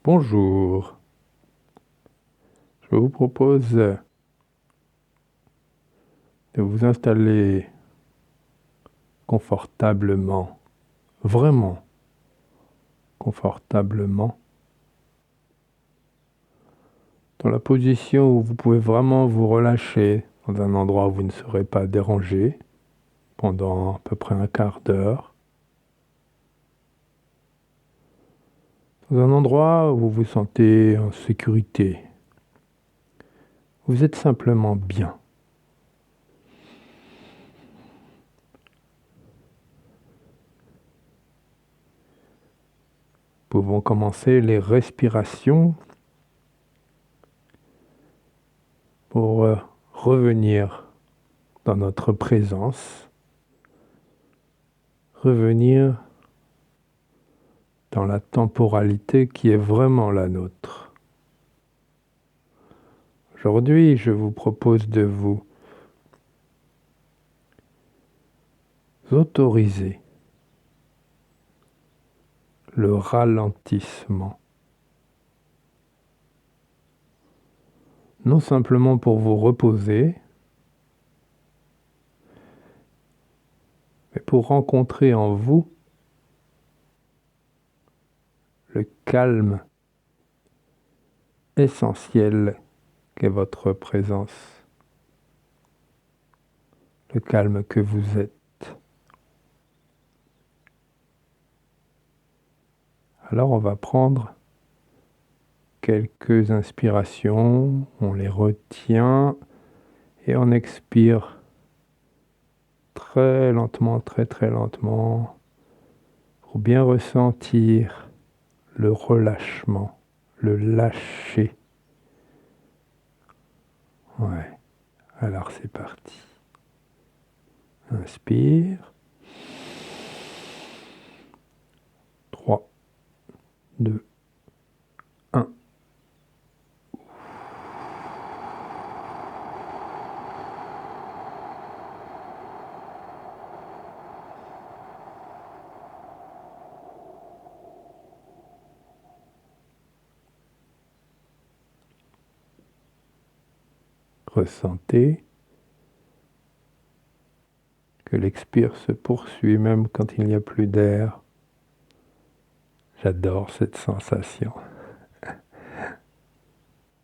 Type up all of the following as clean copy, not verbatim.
Bonjour, je vous propose de vous installer confortablement, vraiment confortablement, dans la position où vous pouvez vraiment vous relâcher, dans un endroit où vous ne serez pas dérangé pendant à peu près un quart d'heure, dans un endroit où vous vous sentez en sécurité. Vous êtes simplement bien. Nous pouvons commencer les respirations pour revenir dans notre présence, revenir dans la temporalité qui est vraiment la nôtre. Aujourd'hui, je vous propose de vous autoriser le ralentissement. Non simplement pour vous reposer, mais pour rencontrer en vous le calme essentiel qu'est votre présence, le calme que vous êtes. Alors on va prendre quelques inspirations, on les retient et on expire très lentement, très très lentement, pour bien ressentir le relâchement, le lâcher. Ouais, alors c'est parti. Inspire. 3, 2, 1. Ressentez que l'expire se poursuit même quand il n'y a plus d'air. J'adore cette sensation.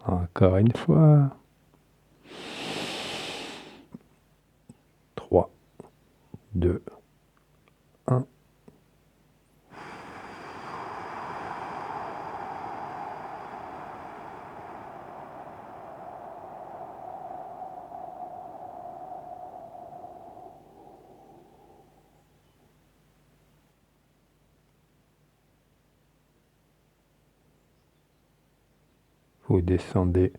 Encore une fois. 3, 2, 1. Vous descendez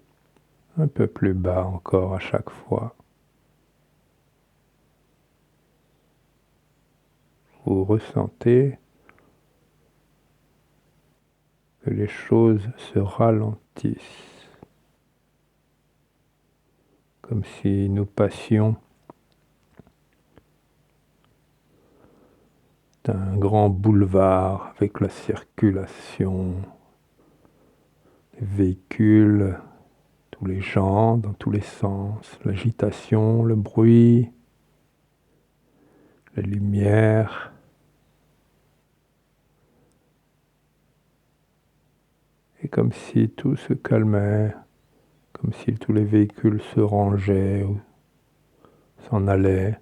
un peu plus bas encore à chaque fois. Vous ressentez que les choses se ralentissent, comme si nous passions d'un grand boulevard avec la circulation, les véhicules, tous les gens dans tous les sens, l'agitation, le bruit, la lumière. Et comme si tout se calmait, comme si tous les véhicules se rangeaient ou s'en allaient.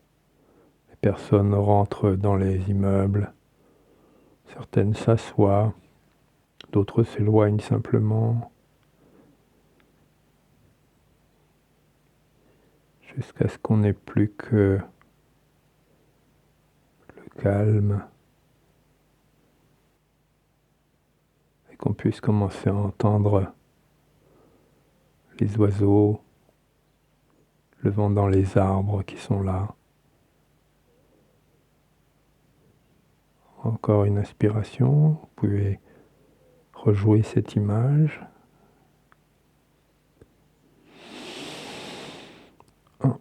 Les personnes rentrent dans les immeubles. Certaines s'assoient, d'autres s'éloignent simplement, jusqu'à ce qu'on n'ait plus que le calme et qu'on puisse commencer à entendre les oiseaux, le vent dans les arbres qui sont là. Encore une inspiration, vous pouvez rejouer cette image. 1,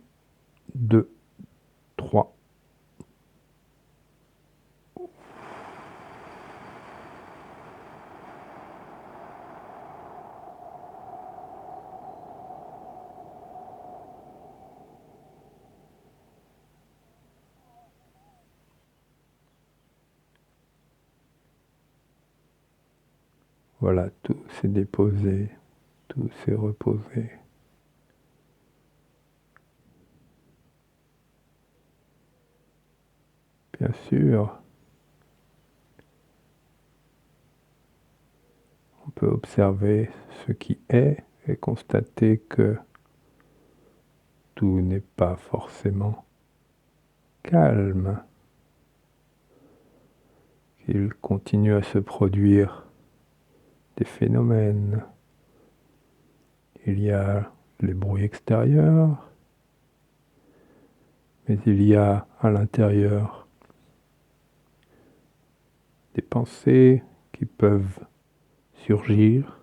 2, 3. Voilà, tout s'est déposé, tout s'est reposé. Bien sûr, on peut observer ce qui est et constater que tout n'est pas forcément calme, qu'il continue à se produire des phénomènes. Il y a les bruits extérieurs, mais il y a à l'intérieur des pensées qui peuvent surgir,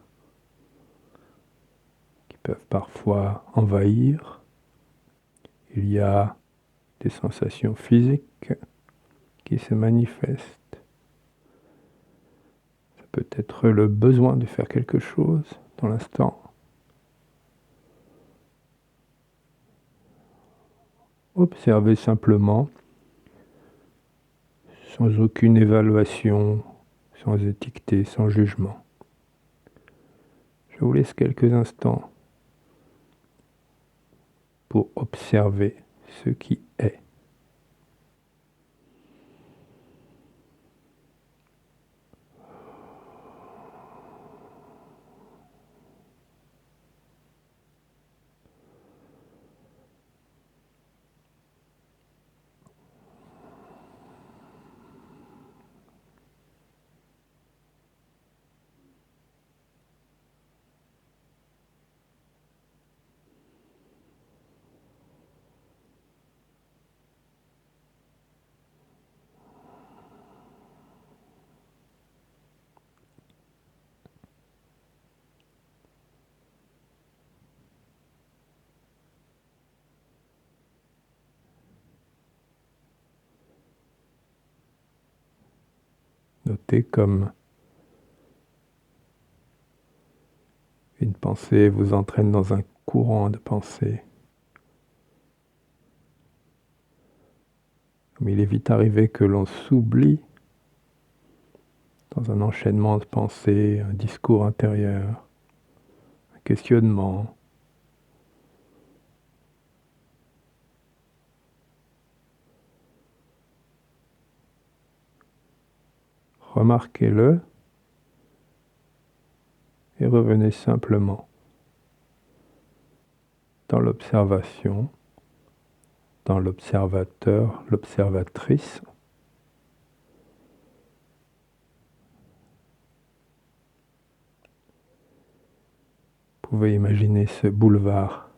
qui peuvent parfois envahir. Il y a des sensations physiques qui se manifestent. Ça peut être le besoin de faire quelque chose dans l'instant. Observez simplement, sans aucune évaluation, sans étiqueter, sans jugement. Je vous laisse quelques instants pour observer ce qui est. Notez comme une pensée vous entraîne dans un courant de pensée. Mais il est vite arrivé que l'on s'oublie dans un enchaînement de pensées, un discours intérieur, un questionnement. Remarquez-le et revenez simplement dans l'observation, dans l'observateur, l'observatrice. Vous pouvez imaginer ce boulevard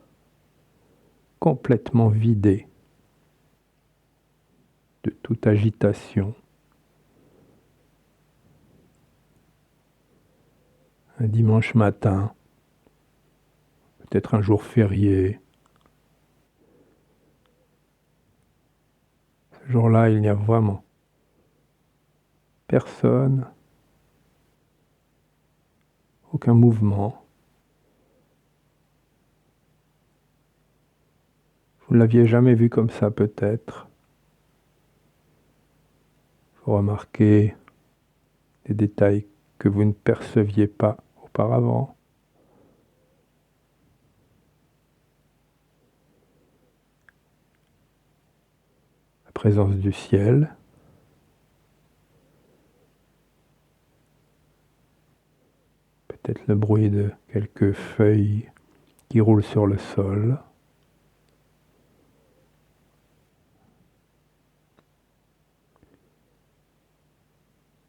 complètement vidé de toute agitation. Un dimanche matin, peut-être un jour férié. Ce jour-là, il n'y a vraiment personne, aucun mouvement. Vous ne l'aviez jamais vu comme ça peut-être. Vous remarquez des détails que vous ne perceviez pas auparavant. La présence du ciel. Peut-être le bruit de quelques feuilles qui roulent sur le sol.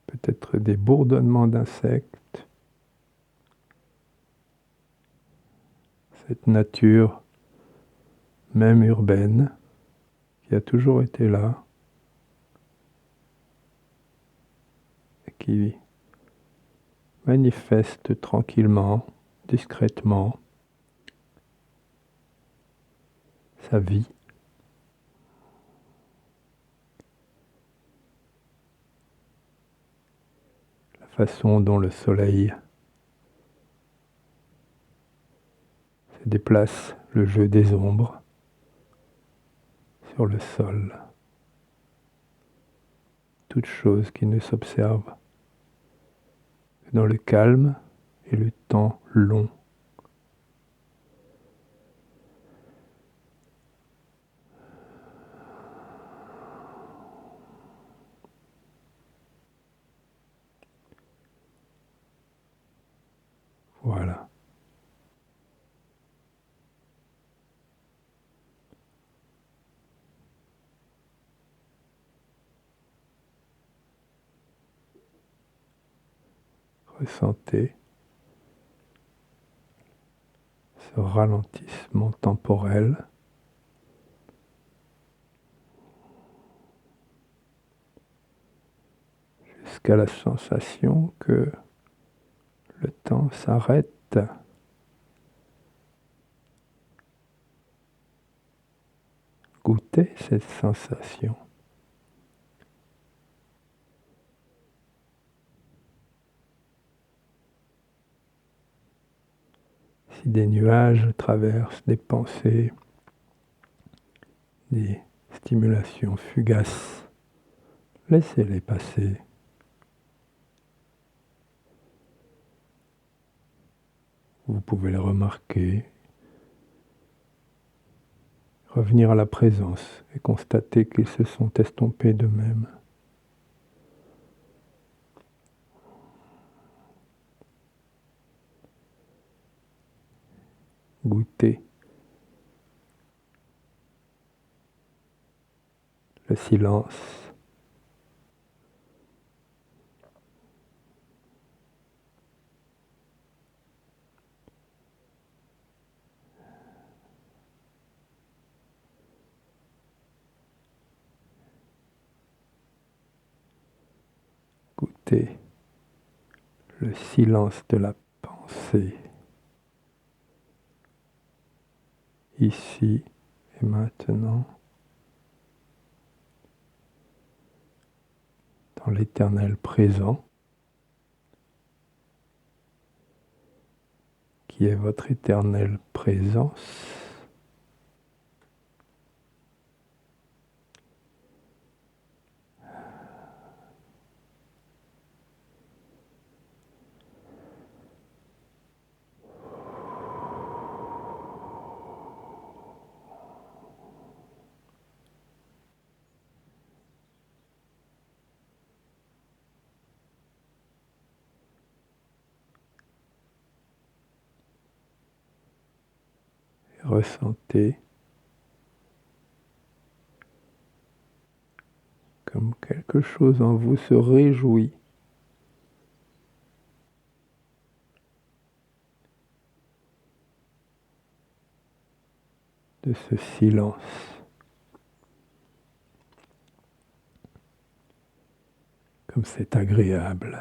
Peut-être des bourdonnements d'insectes. Cette nature, même urbaine, qui a toujours été là et qui manifeste tranquillement, discrètement sa vie. La façon dont le soleil se déplace, le jeu des ombres sur le sol. Toute chose qui ne s'observe que dans le calme et le temps long. Voilà. Ressentez ce ralentissement temporel jusqu'à la sensation que le temps s'arrête. Goûtez cette sensation. Si des nuages traversent des pensées, des stimulations fugaces, laissez-les passer. Vous pouvez les remarquer, revenir à la présence et constater qu'ils se sont estompés d'eux-mêmes. Goûtez le silence. Goûtez le silence de la pensée, ici et maintenant, dans l'éternel présent, qui est votre éternelle présence. Ressentez comme quelque chose en vous se réjouit de ce silence. Comme c'est agréable.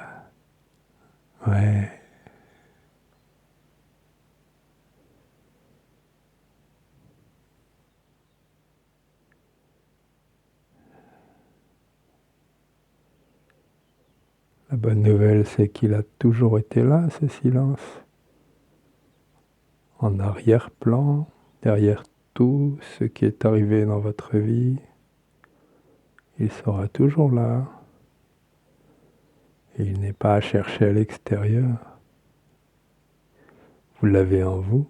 Ouais. La bonne nouvelle, c'est qu'il a toujours été là, ce silence. En arrière-plan, derrière tout ce qui est arrivé dans votre vie, il sera toujours là. Et il n'est pas à chercher à l'extérieur. Vous l'avez en vous.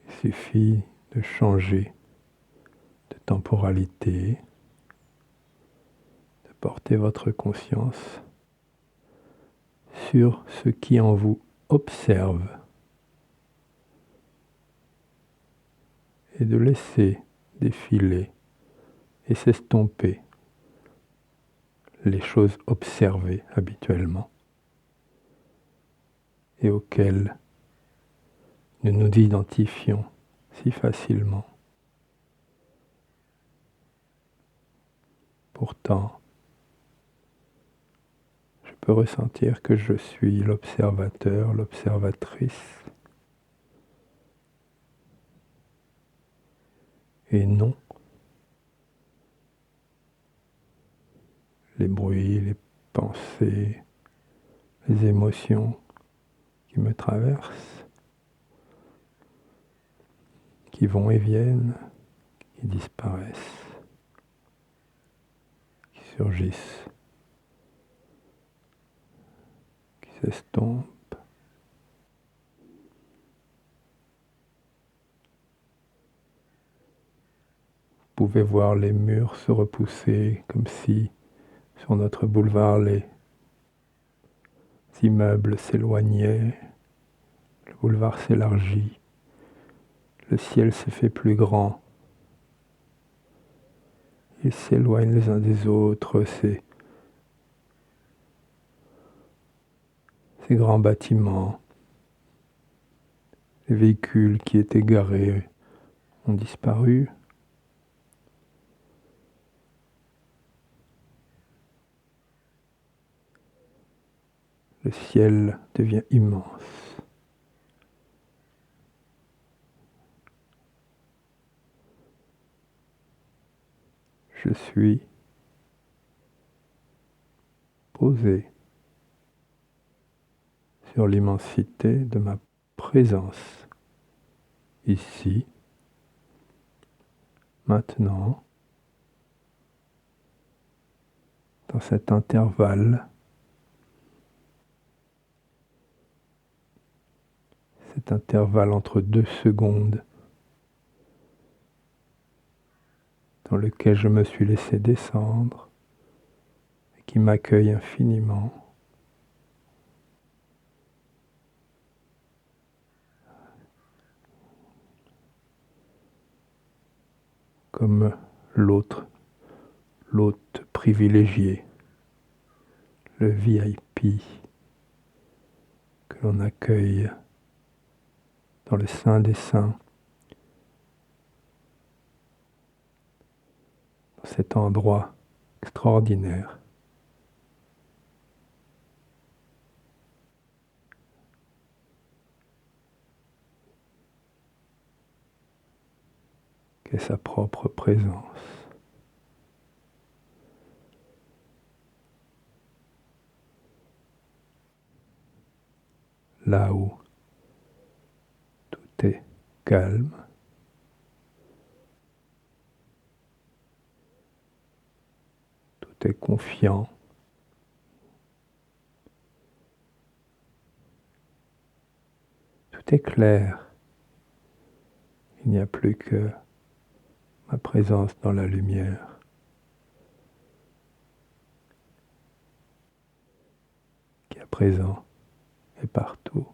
Il suffit de changer de temporalité, de porter votre conscience sur ce qui en vous observe et de laisser défiler et s'estomper les choses observées habituellement et auxquelles nous nous identifions si facilement. Pourtant, je peux ressentir que je suis l'observateur, l'observatrice, et non les bruits, les pensées, les émotions qui me traversent, qui vont et viennent, qui disparaissent, qui surgissent. s'estompe. Vous pouvez voir les murs se repousser comme si sur notre boulevard les immeubles s'éloignaient, le boulevard s'élargit, le ciel se fait plus grand. Ils s'éloignent les uns des autres, ces grands bâtiments. Les véhicules qui étaient garés ont disparu. Le ciel devient immense. Je suis posé sur l'immensité de ma présence, ici, maintenant, dans cet intervalle entre 2 secondes dans lequel je me suis laissé descendre et qui m'accueille infiniment. Comme l'hôte privilégié, le VIP que l'on accueille dans le sein des saints, dans cet endroit extraordinaire. Qu'est sa propre présence. Là où tout est calme, tout est confiant, tout est clair. Il n'y a plus que ma présence dans la lumière. Qui est présent et partout.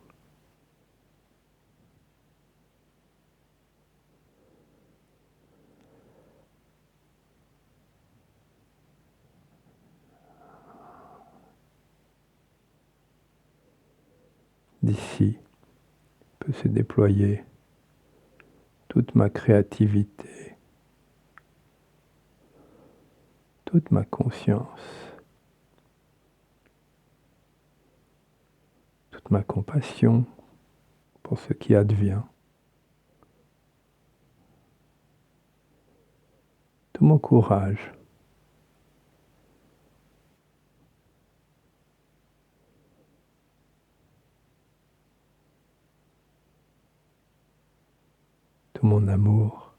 D'ici peut se déployer toute ma créativité, toute ma conscience, toute ma compassion pour ce qui advient, tout mon courage. Tout mon amour,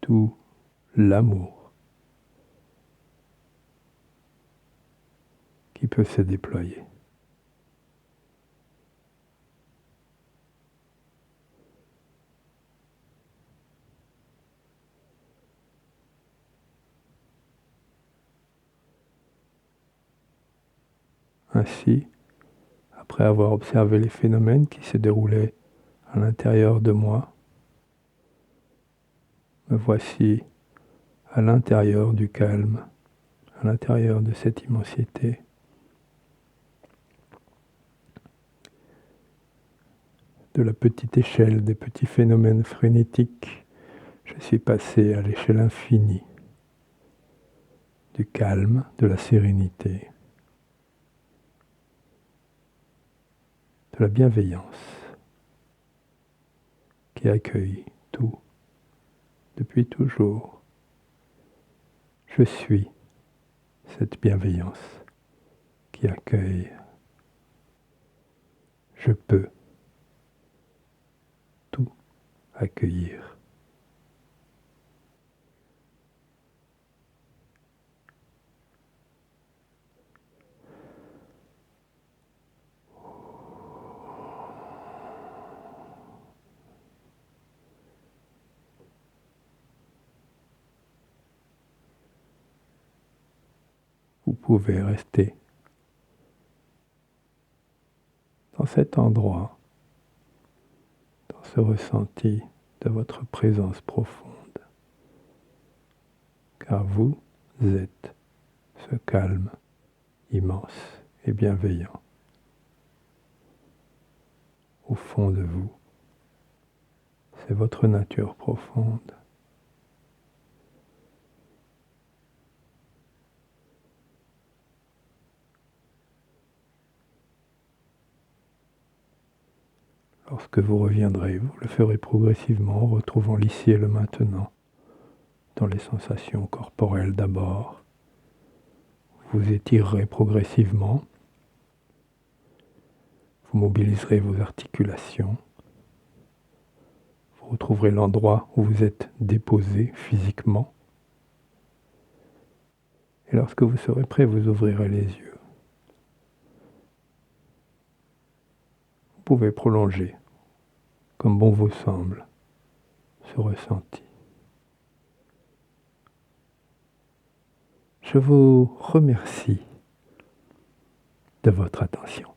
tout l'amour qui peut se déployer. Ainsi, après avoir observé les phénomènes qui se déroulaient à l'intérieur de moi, me voici à l'intérieur du calme, à l'intérieur de cette immensité. De la petite échelle des petits phénomènes frénétiques, je suis passé à l'échelle infinie du calme, de la sérénité, de la bienveillance qui accueille tout depuis toujours. Je suis cette bienveillance qui accueille. Je peux tout accueillir. pouvez rester dans cet endroit, dans ce ressenti de votre présence profonde, car vous êtes ce calme immense et bienveillant au fond de vous. C'est votre nature profonde. Lorsque vous reviendrez, vous le ferez progressivement en retrouvant l'ici et le maintenant, dans les sensations corporelles d'abord. Vous étirerez progressivement, vous mobiliserez vos articulations, vous retrouverez l'endroit où vous êtes déposé physiquement, et lorsque vous serez prêt, vous ouvrirez les yeux. Vous pouvez prolonger, comme bon vous semble, ce ressenti. Je vous remercie de votre attention.